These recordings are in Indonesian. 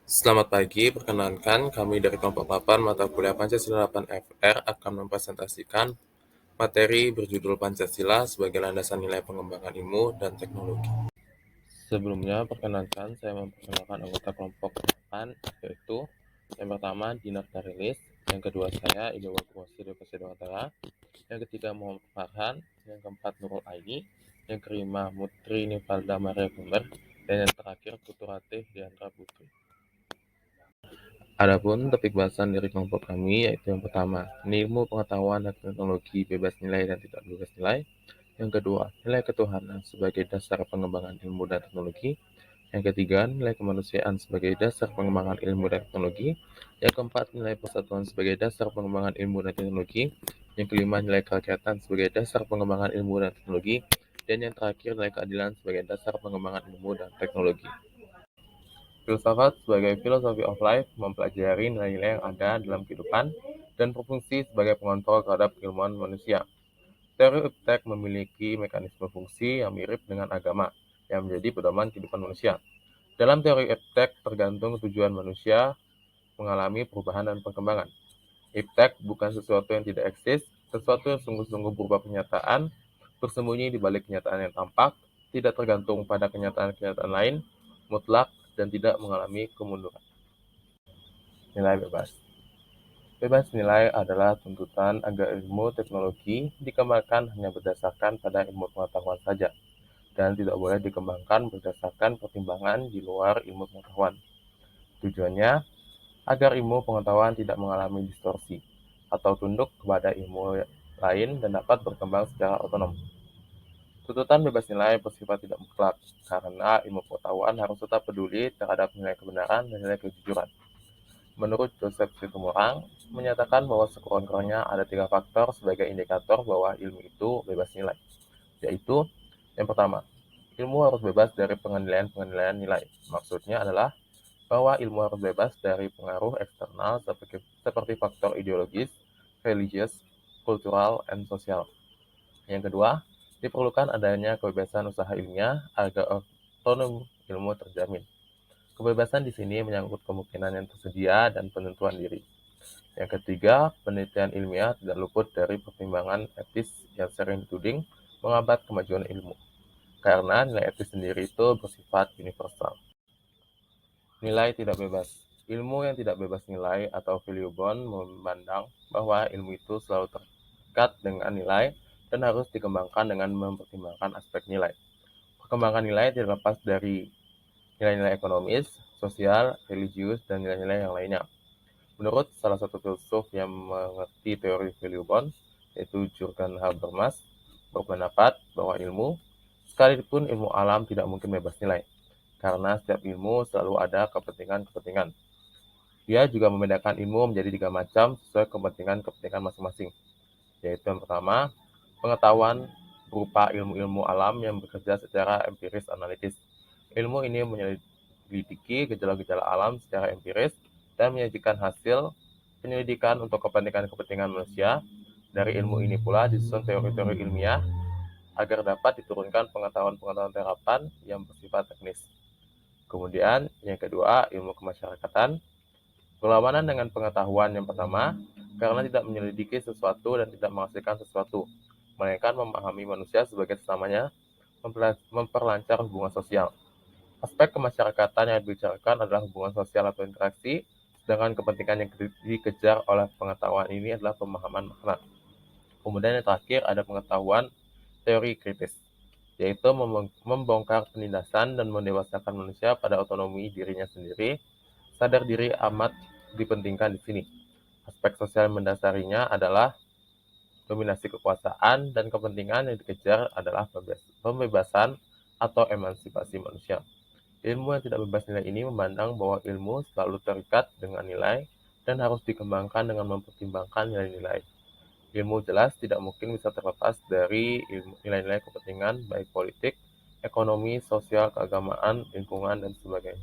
Selamat pagi, perkenalkan kami dari kelompok 8 mata kuliah Pancasila 8 FR akan mempresentasikan materi berjudul Pancasila sebagai landasan nilai pengembangan ilmu dan teknologi. Sebelumnya, perkenalkan saya memperkenalkan anggota kelompok 8, yaitu yang pertama Dinar Tarilis, yang kedua saya Ida Wakuwasi Depesi Utara, yang ketiga Muhammad Farhan, yang keempat Nurul Aini, yang kelima Mutri Nipalda Maria Gumber, dan yang terakhir Puturatih Diandra Putri. Adapun topik bahasan dari kelompok kami yaitu yang pertama, ilmu pengetahuan dan teknologi bebas nilai dan tidak bebas nilai. Yang kedua, nilai ketuhanan sebagai dasar pengembangan ilmu dan teknologi. Yang ketiga, nilai kemanusiaan sebagai dasar pengembangan ilmu dan teknologi. Yang keempat, nilai persatuan sebagai dasar pengembangan ilmu dan teknologi. Yang kelima, nilai kerakyatan sebagai dasar pengembangan ilmu dan teknologi. Dan yang terakhir, nilai keadilan sebagai dasar pengembangan ilmu dan teknologi. Filsafat sebagai philosophy of life mempelajari nilai-nilai yang ada dalam kehidupan dan berfungsi sebagai pengontrol terhadap keilmuan manusia. Teori Epictetus memiliki mekanisme fungsi yang mirip dengan agama yang menjadi pedoman kehidupan manusia. Dalam teori Epictetus tergantung tujuan manusia mengalami perubahan dan perkembangan. Epictetus bukan sesuatu yang tidak eksis, sesuatu yang sungguh-sungguh berupa kenyataan, bersembunyi di balik kenyataan yang tampak, tidak tergantung pada kenyataan-kenyataan lain, mutlak, dan tidak mengalami kemunduran. Nilai bebas. Bebas nilai adalah tuntutan agar ilmu teknologi dikembangkan hanya berdasarkan pada ilmu pengetahuan saja, dan tidak boleh dikembangkan berdasarkan pertimbangan di luar ilmu pengetahuan. Tujuannya, agar ilmu pengetahuan tidak mengalami distorsi, atau tunduk kepada ilmu lain dan dapat berkembang secara otonom. Tuntutan bebas nilai bersifat tidak mutlak, karena ilmu pengetahuan harus tetap peduli terhadap nilai kebenaran dan nilai kejujuran. Menurut Joseph Situmorang, menyatakan bahwa sekurang-kurangnya ada 3 faktor sebagai indikator bahwa ilmu itu bebas nilai, yaitu yang pertama, ilmu harus bebas dari pengenilaian-pengenilaian nilai. Maksudnya adalah bahwa ilmu harus bebas dari pengaruh eksternal seperti faktor ideologis, religius, kultural, dan sosial. Yang kedua, diperlukan adanya kebebasan usaha ilmiah agar otonomi ilmu terjamin. Kebebasan di sini menyangkut kemungkinan yang tersedia dan penentuan diri. Yang ketiga, penelitian ilmiah tidak luput dari pertimbangan etis yang sering dituding menghambat kemajuan ilmu, karena nilai etis sendiri itu bersifat universal. Nilai tidak bebas. Ilmu yang tidak bebas nilai atau value bound memandang bahwa ilmu itu selalu terikat dengan nilai dan harus dikembangkan dengan mempertimbangkan aspek nilai. Perkembangan nilai tidak lepas dari nilai-nilai ekonomis, sosial, religius, dan nilai-nilai yang lainnya. Menurut salah satu filsuf yang mengerti teori value bound, yaitu Jürgen Habermas, berpendapat bahwa ilmu, sekalipun ilmu alam tidak mungkin bebas nilai, karena setiap ilmu selalu ada kepentingan-kepentingan. Dia juga membedakan ilmu menjadi 3 macam sesuai kepentingan-kepentingan masing-masing, yaitu yang pertama, pengetahuan berupa ilmu-ilmu alam yang bekerja secara empiris analitis. Ilmu ini menyelidiki gejala-gejala alam secara empiris dan menyajikan hasil penyelidikan untuk kepentingan-kepentingan manusia. Dari ilmu ini pula disusun teori-teori ilmiah agar dapat diturunkan pengetahuan-pengetahuan terapan yang bersifat teknis. Kemudian, yang kedua, ilmu kemasyarakatan. Berlawanan dengan pengetahuan yang pertama, karena tidak menyelidiki sesuatu dan tidak menghasilkan sesuatu, melainkan memahami manusia sebagai sesamanya, memperlancar hubungan sosial. Aspek kemasyarakatan yang dibicarakan adalah hubungan sosial atau interaksi, sedangkan kepentingan yang dikejar oleh pengetahuan ini adalah pemahaman makna. Kemudian yang terakhir ada pengetahuan teori kritis, yaitu membongkar penindasan dan mendewasakan manusia pada otonomi dirinya sendiri. Sadar diri amat dipentingkan di sini. Aspek sosial mendasarinya adalah dominasi kekuasaan dan kepentingan yang dikejar adalah pembebasan atau emansipasi manusia. Ilmu yang tidak bebas nilai ini memandang bahwa ilmu selalu terikat dengan nilai dan harus dikembangkan dengan mempertimbangkan nilai-nilai. Ilmu jelas tidak mungkin bisa terlepas dari nilai-nilai kepentingan baik politik, ekonomi, sosial, keagamaan, lingkungan, dan sebagainya.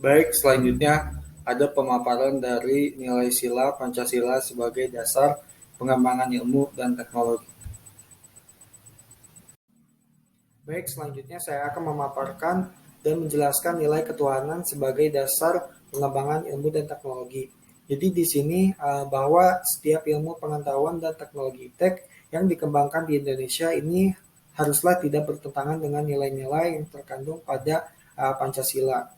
Baik, selanjutnya ada pemaparan dari nilai sila Pancasila sebagai dasar pengembangan ilmu dan teknologi. Baik, selanjutnya saya akan memaparkan dan menjelaskan nilai ketuhanan sebagai dasar pengembangan ilmu dan teknologi. Jadi di sini bahwa setiap ilmu pengetahuan dan teknologi iptek yang dikembangkan di Indonesia ini haruslah tidak bertentangan dengan nilai-nilai yang terkandung pada Pancasila,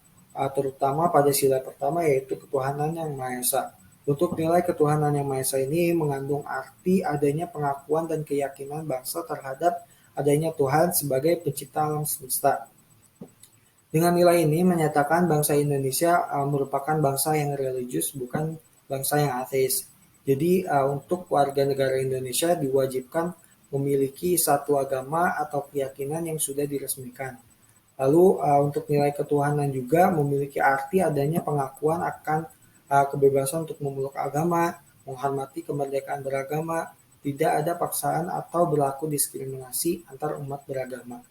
terutama pada sila pertama yaitu ketuhanan yang Maha Esa. Untuk nilai ketuhanan yang Maha Esa ini mengandung arti adanya pengakuan dan keyakinan bangsa terhadap adanya Tuhan sebagai pencipta alam semesta. Dengan nilai ini menyatakan bangsa Indonesia merupakan bangsa yang religius, bukan bangsa yang ateis. Jadi untuk warga negara Indonesia diwajibkan memiliki satu agama atau keyakinan yang sudah diresmikan. Lalu untuk nilai ketuhanan juga memiliki arti adanya pengakuan akan kebebasan untuk memeluk agama, menghormati kemerdekaan beragama, tidak ada paksaan atau berlaku diskriminasi antar umat beragama.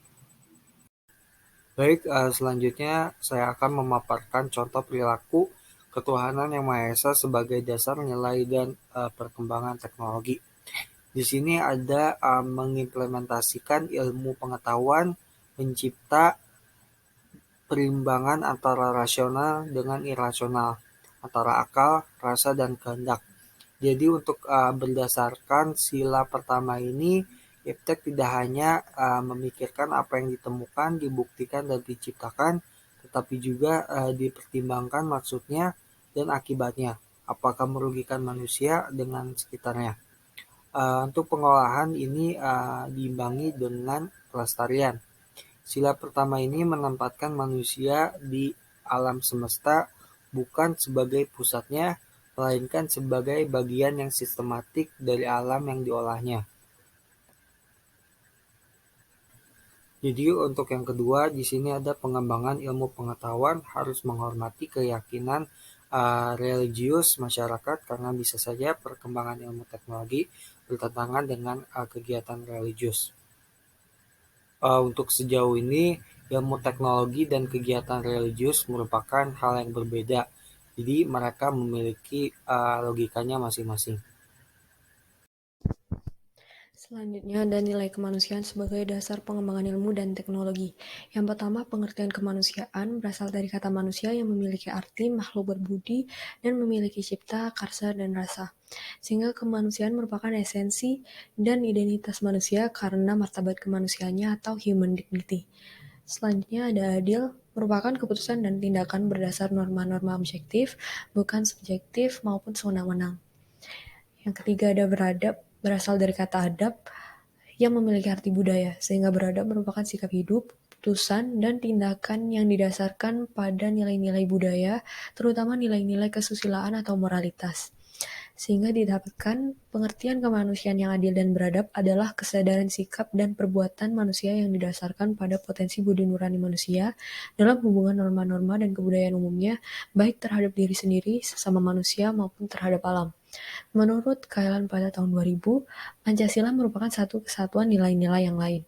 Baik, selanjutnya saya akan memaparkan contoh perilaku ketuhanan yang Maha Esa sebagai dasar nilai dan perkembangan teknologi. Di sini ada mengimplementasikan ilmu pengetahuan, mencipta perimbangan antara rasional dengan irasional, antara akal, rasa, dan kehendak. Jadi untuk berdasarkan sila pertama ini, iptek tidak hanya memikirkan apa yang ditemukan, dibuktikan, dan diciptakan, tetapi juga dipertimbangkan maksudnya dan akibatnya, apakah merugikan manusia dengan sekitarnya. Untuk pengolahan ini diimbangi dengan pelestarian. Sila pertama ini menempatkan manusia di alam semesta bukan sebagai pusatnya, melainkan sebagai bagian yang sistematik dari alam yang diolahnya. Jadi untuk yang kedua, di sini ada pengembangan ilmu pengetahuan harus menghormati keyakinan religius masyarakat karena bisa saja perkembangan ilmu teknologi bertentangan dengan kegiatan religius. Untuk sejauh ini, ilmu teknologi dan kegiatan religius merupakan hal yang berbeda. Jadi mereka memiliki logikanya masing-masing. Selanjutnya ada nilai kemanusiaan sebagai dasar pengembangan ilmu dan teknologi. Yang pertama, pengertian kemanusiaan berasal dari kata manusia yang memiliki arti makhluk berbudi dan memiliki cipta, karsa, dan rasa. Sehingga kemanusiaan merupakan esensi dan identitas manusia karena martabat kemanusiaannya atau human dignity. Selanjutnya ada adil, merupakan keputusan dan tindakan berdasar norma-norma objektif, bukan subjektif maupun sewenang-wenang. Yang ketiga ada beradab, berasal dari kata adab yang memiliki arti budaya, sehingga beradab merupakan sikap hidup, keputusan, dan tindakan yang didasarkan pada nilai-nilai budaya, terutama nilai-nilai kesusilaan atau moralitas. Sehingga didapatkan pengertian kemanusiaan yang adil dan beradab adalah kesadaran sikap dan perbuatan manusia yang didasarkan pada potensi budi nurani manusia dalam hubungan norma-norma dan kebudayaan umumnya, baik terhadap diri sendiri, sesama manusia, maupun terhadap alam. Menurut Kailan pada tahun 2000, Pancasila merupakan satu kesatuan nilai-nilai yang lain.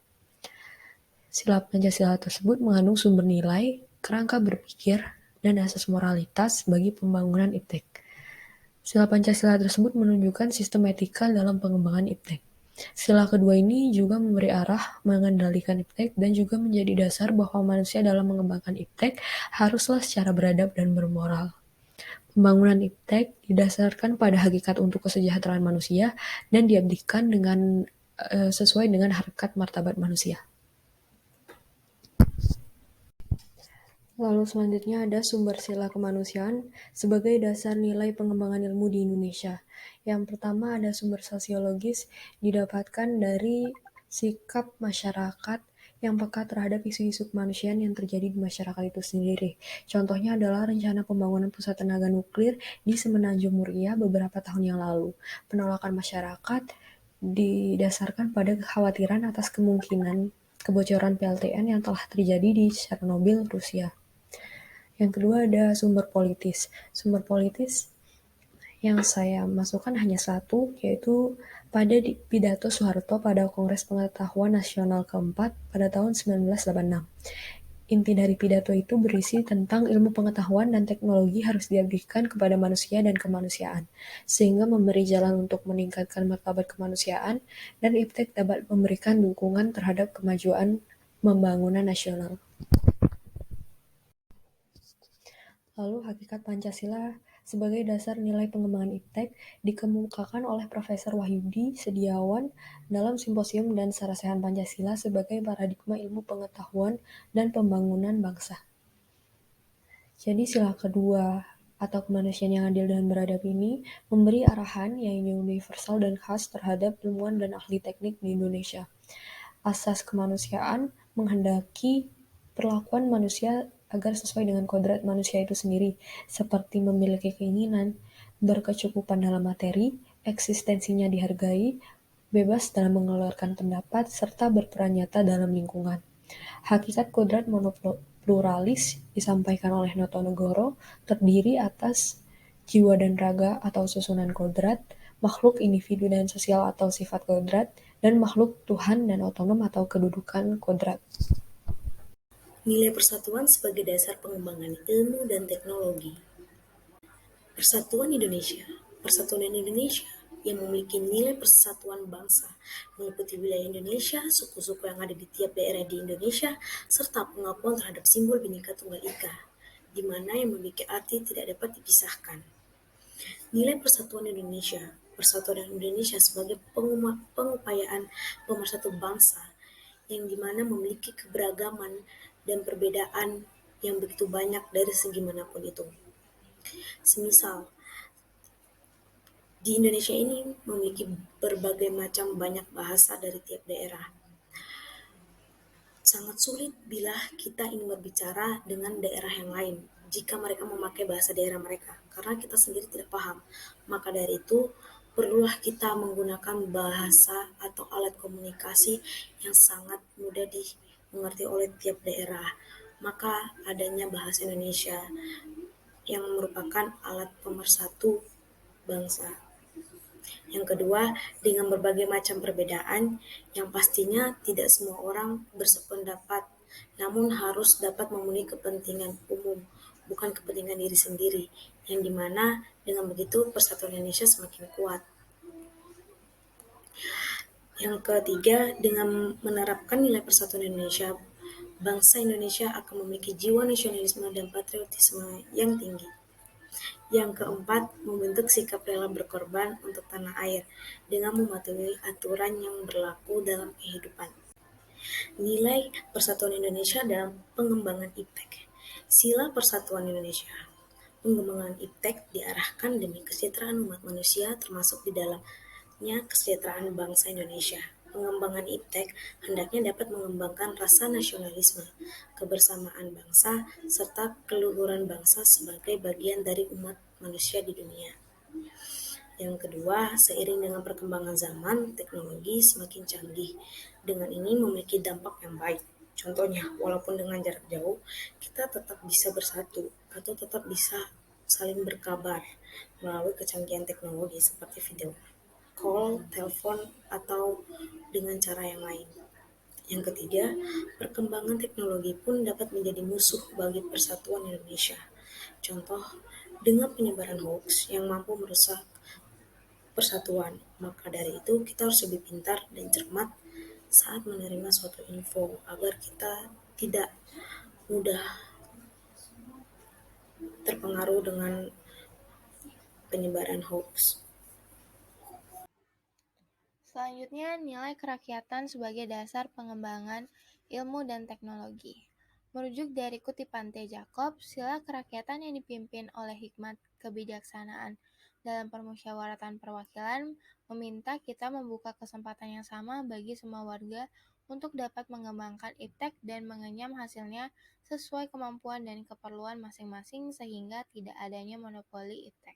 Sila Pancasila tersebut mengandung sumber nilai, kerangka berpikir, dan asas moralitas bagi pembangunan iptek. Sila Pancasila tersebut menunjukkan sistem etika dalam pengembangan iptek. Sila kedua ini juga memberi arah mengendalikan iptek dan juga menjadi dasar bahwa manusia dalam mengembangkan iptek haruslah secara beradab dan bermoral. Pembangunan iptek didasarkan pada hakikat untuk kesejahteraan manusia dan diabdikan dengan sesuai dengan harkat martabat manusia. Lalu selanjutnya ada sumber sila kemanusiaan sebagai dasar nilai pengembangan ilmu di Indonesia. Yang pertama ada sumber sosiologis didapatkan dari sikap masyarakat yang peka terhadap isu-isu kemanusiaan yang terjadi di masyarakat itu sendiri. Contohnya adalah rencana pembangunan pusat tenaga nuklir di Semenanjung Muria beberapa tahun yang lalu. Penolakan masyarakat didasarkan pada kekhawatiran atas kemungkinan kebocoran PLTN yang telah terjadi di Chernobyl, Rusia. Yang kedua ada sumber politis. Sumber politis yang saya masukkan hanya satu, yaitu pada pidato Soeharto pada Kongres Pengetahuan Nasional keempat pada tahun 1986. Inti dari pidato itu berisi tentang ilmu pengetahuan dan teknologi harus diabdikan kepada manusia dan kemanusiaan, sehingga memberi jalan untuk meningkatkan martabat kemanusiaan dan iptek dapat memberikan dukungan terhadap kemajuan pembangunan nasional. Lalu hakikat Pancasila sebagai dasar nilai pengembangan iptek dikemukakan oleh Profesor Wahyudi Setiawan dalam Simposium dan Sarasehan Pancasila sebagai paradigma ilmu pengetahuan dan pembangunan bangsa. Jadi sila kedua atau kemanusiaan yang adil dan beradab ini memberi arahan yang universal dan khas terhadap ilmuwan dan ahli teknik di Indonesia. Asas kemanusiaan menghendaki perlakuan manusia agar sesuai dengan kodrat manusia itu sendiri, seperti memiliki keinginan, berkecukupan dalam materi, eksistensinya dihargai, bebas dalam mengeluarkan pendapat, serta berperan nyata dalam lingkungan. Hakikat kodrat monopluralis disampaikan oleh Notonegoro terdiri atas jiwa dan raga atau susunan kodrat, makhluk individu dan sosial atau sifat kodrat, dan makhluk Tuhan dan otonom atau kedudukan kodrat. Nilai persatuan sebagai dasar pengembangan ilmu dan teknologi. Persatuan Indonesia. Persatuan Indonesia yang memiliki nilai persatuan bangsa, meliputi wilayah Indonesia, suku-suku yang ada di tiap daerah di Indonesia, serta pengakuan terhadap simbol Bhinneka Tunggal Ika, di mana yang memiliki arti tidak dapat dipisahkan. Nilai persatuan Indonesia. Persatuan Indonesia sebagai pengupayaan pemersatu bangsa yang dimana memiliki keberagaman dan perbedaan yang begitu banyak dari segi manapun itu. Semisal, di Indonesia ini memiliki berbagai macam banyak bahasa dari tiap daerah. Sangat sulit bila kita ingin berbicara dengan daerah yang lain jika mereka memakai bahasa daerah mereka, karena kita sendiri tidak paham. Maka dari itu, perlulah kita menggunakan bahasa atau alat komunikasi yang sangat mudah dimengerti oleh tiap daerah. Maka adanya bahasa Indonesia yang merupakan alat pemersatu bangsa. Yang kedua, dengan berbagai macam perbedaan yang pastinya tidak semua orang bersependapat, namun harus dapat memenuhi kepentingan umum, bukan kepentingan diri sendiri, yang dimana dengan begitu persatuan Indonesia semakin kuat. Yang ketiga, dengan menerapkan nilai persatuan Indonesia, bangsa Indonesia akan memiliki jiwa nasionalisme dan patriotisme yang tinggi. Yang keempat, membentuk sikap rela berkorban untuk tanah air dengan mematuhi aturan yang berlaku dalam kehidupan. Nilai persatuan Indonesia dalam pengembangan iptek. Sila persatuan Indonesia. Pengembangan iptek diarahkan demi kesejahteraan umat manusia termasuk di dalamnya kesejahteraan bangsa Indonesia. Pengembangan iptek hendaknya dapat mengembangkan rasa nasionalisme, kebersamaan bangsa, serta keluhuran bangsa sebagai bagian dari umat manusia di dunia. Yang kedua, seiring dengan perkembangan zaman, teknologi semakin canggih. Dengan ini memiliki dampak yang baik. Contohnya, walaupun dengan jarak jauh, kita tetap bisa bersatu atau tetap bisa saling berkabar melalui kecanggihan teknologi seperti video call, telepon, atau dengan cara yang lain. Yang ketiga, perkembangan teknologi pun dapat menjadi musuh bagi persatuan Indonesia. Contoh, dengan penyebaran hoax yang mampu merusak persatuan, maka dari itu kita harus lebih pintar dan cermat saat menerima suatu info agar kita tidak mudah terpengaruh dengan penyebaran hoax. Selanjutnya, nilai kerakyatan sebagai dasar pengembangan ilmu dan teknologi. Merujuk dari kutipan T. Jacob, sila kerakyatan yang dipimpin oleh hikmat kebijaksanaan dalam permusyawaratan perwakilan meminta kita membuka kesempatan yang sama bagi semua warga untuk dapat mengembangkan iptek dan mengenyam hasilnya sesuai kemampuan dan keperluan masing-masing sehingga tidak adanya monopoli iptek.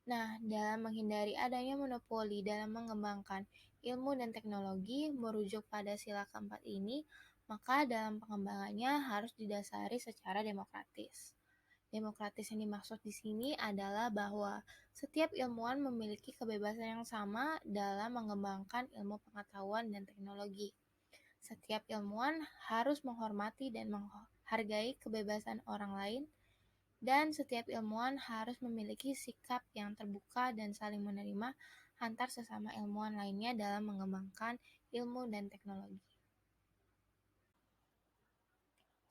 Nah, dalam menghindari adanya monopoli dalam mengembangkan ilmu dan teknologi merujuk pada sila keempat ini, maka dalam pengembangannya harus didasari secara demokratis. Demokratis yang dimaksud di sini adalah bahwa setiap ilmuwan memiliki kebebasan yang sama dalam mengembangkan ilmu pengetahuan dan teknologi. Setiap ilmuwan harus menghormati dan menghargai kebebasan orang lain, dan setiap ilmuwan harus memiliki sikap yang terbuka dan saling menerima antar sesama ilmuwan lainnya dalam mengembangkan ilmu dan teknologi.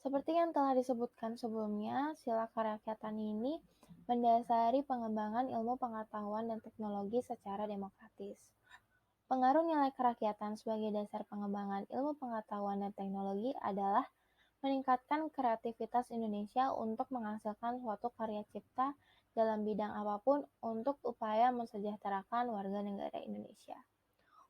Seperti yang telah disebutkan sebelumnya, sila kerakyatan ini mendasari pengembangan ilmu pengetahuan dan teknologi secara demokratis. Pengaruh nilai kerakyatan sebagai dasar pengembangan ilmu pengetahuan dan teknologi adalah meningkatkan kreativitas Indonesia untuk menghasilkan suatu karya cipta dalam bidang apapun untuk upaya mensejahterakan warga negara Indonesia.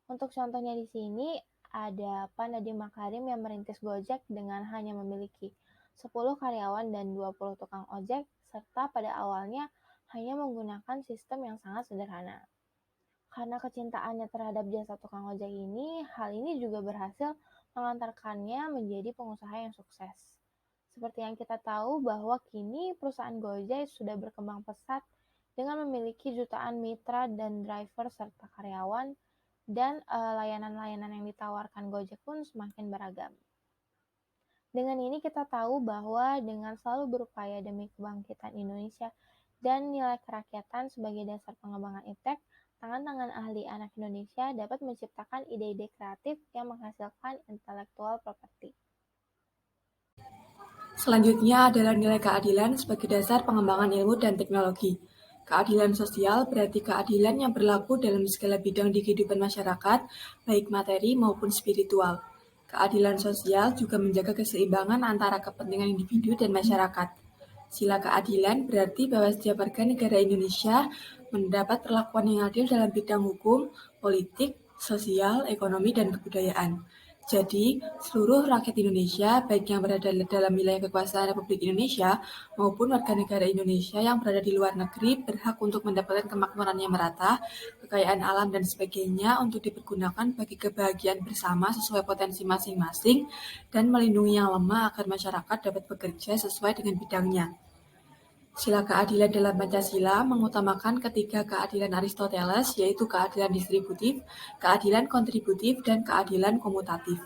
Untuk contohnya di sini ada Pak Nadiem Makarim yang merintis Gojek dengan hanya memiliki 10 karyawan dan 20 tukang ojek, serta pada awalnya hanya menggunakan sistem yang sangat sederhana. Karena kecintaannya terhadap jasa tukang ojek ini, hal ini juga berhasil mengantarkannya menjadi pengusaha yang sukses. Seperti yang kita tahu bahwa kini perusahaan Gojek sudah berkembang pesat dengan memiliki jutaan mitra dan driver serta karyawan, dan layanan-layanan yang ditawarkan Gojek pun semakin beragam. Dengan ini kita tahu bahwa dengan selalu berupaya demi kebangkitan Indonesia dan nilai kerakyatan sebagai dasar pengembangan iptek, tangan-tangan ahli anak Indonesia dapat menciptakan ide-ide kreatif yang menghasilkan intellectual property. Selanjutnya adalah nilai keadilan sebagai dasar pengembangan ilmu dan teknologi. Keadilan sosial berarti keadilan yang berlaku dalam segala bidang di kehidupan masyarakat, baik materi maupun spiritual. Keadilan sosial juga menjaga keseimbangan antara kepentingan individu dan masyarakat. Sila keadilan berarti bahwa setiap warga negara Indonesia mendapat perlakuan yang adil dalam bidang hukum, politik, sosial, ekonomi, dan kebudayaan. Jadi, seluruh rakyat Indonesia, baik yang berada dalam wilayah kekuasaan Republik Indonesia maupun warga negara Indonesia yang berada di luar negeri, berhak untuk mendapatkan kemakmuran yang merata, kekayaan alam, dan sebagainya untuk dipergunakan bagi kebahagiaan bersama sesuai potensi masing-masing dan melindungi yang lemah agar masyarakat dapat bekerja sesuai dengan bidangnya. Sila keadilan dalam Pancasila mengutamakan ketiga keadilan Aristoteles, yaitu keadilan distributif, keadilan kontributif, dan keadilan komutatif.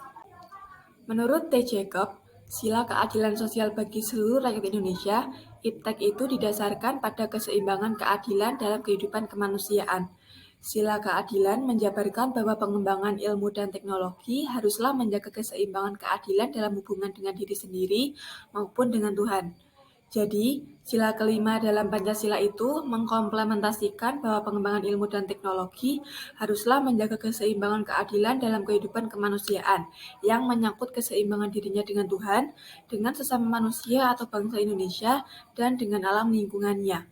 Menurut T. Jacob, sila keadilan sosial bagi seluruh rakyat Indonesia, iptek itu didasarkan pada keseimbangan keadilan dalam kehidupan kemanusiaan. Sila keadilan menjabarkan bahwa pengembangan ilmu dan teknologi haruslah menjaga keseimbangan keadilan dalam hubungan dengan diri sendiri maupun dengan Tuhan. Jadi, sila kelima dalam Pancasila itu mengkomplementasikan bahwa pengembangan ilmu dan teknologi haruslah menjaga keseimbangan keadilan dalam kehidupan kemanusiaan yang menyangkut keseimbangan dirinya dengan Tuhan, dengan sesama manusia atau bangsa Indonesia, dan dengan alam lingkungannya.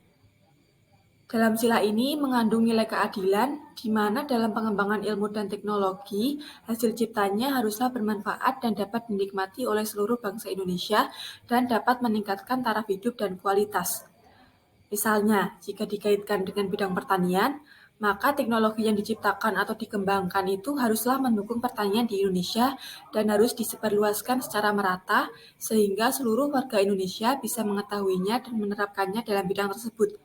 Dalam sila ini mengandung nilai keadilan, di mana dalam pengembangan ilmu dan teknologi, hasil ciptanya haruslah bermanfaat dan dapat dinikmati oleh seluruh bangsa Indonesia dan dapat meningkatkan taraf hidup dan kualitas. Misalnya, jika dikaitkan dengan bidang pertanian, maka teknologi yang diciptakan atau dikembangkan itu haruslah mendukung pertanian di Indonesia dan harus disebarluaskan secara merata sehingga seluruh warga Indonesia bisa mengetahuinya dan menerapkannya dalam bidang tersebut.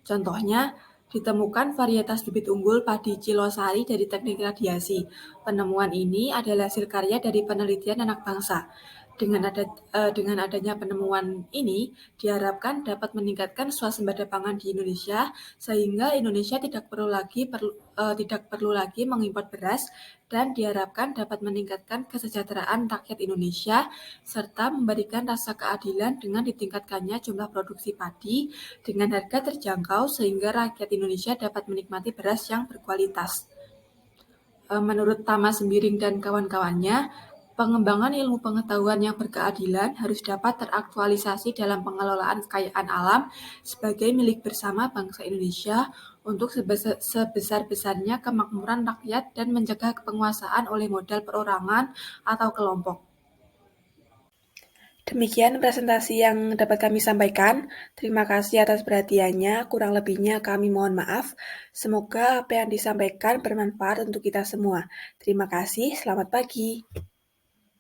Contohnya, ditemukan varietas bibit unggul padi Cilosari dari teknik radiasi. Penemuan ini adalah hasil karya dari penelitian anak bangsa. Dengan adanya penemuan ini, diharapkan dapat meningkatkan swasembada pangan di Indonesia, sehingga Indonesia tidak perlu lagi mengimpor beras, dan diharapkan dapat meningkatkan kesejahteraan rakyat Indonesia, serta memberikan rasa keadilan dengan ditingkatkannya jumlah produksi padi dengan harga terjangkau, sehingga rakyat Indonesia dapat menikmati beras yang berkualitas. Menurut Tama Sembiring dan kawan-kawannya, pengembangan ilmu pengetahuan yang berkeadilan harus dapat teraktualisasi dalam pengelolaan kekayaan alam sebagai milik bersama bangsa Indonesia untuk sebesar-besarnya kemakmuran rakyat dan mencegah penguasaan oleh modal perorangan atau kelompok. Demikian presentasi yang dapat kami sampaikan. Terima kasih atas perhatiannya. Kurang lebihnya kami mohon maaf. Semoga apa yang disampaikan bermanfaat untuk kita semua. Terima kasih. Selamat pagi.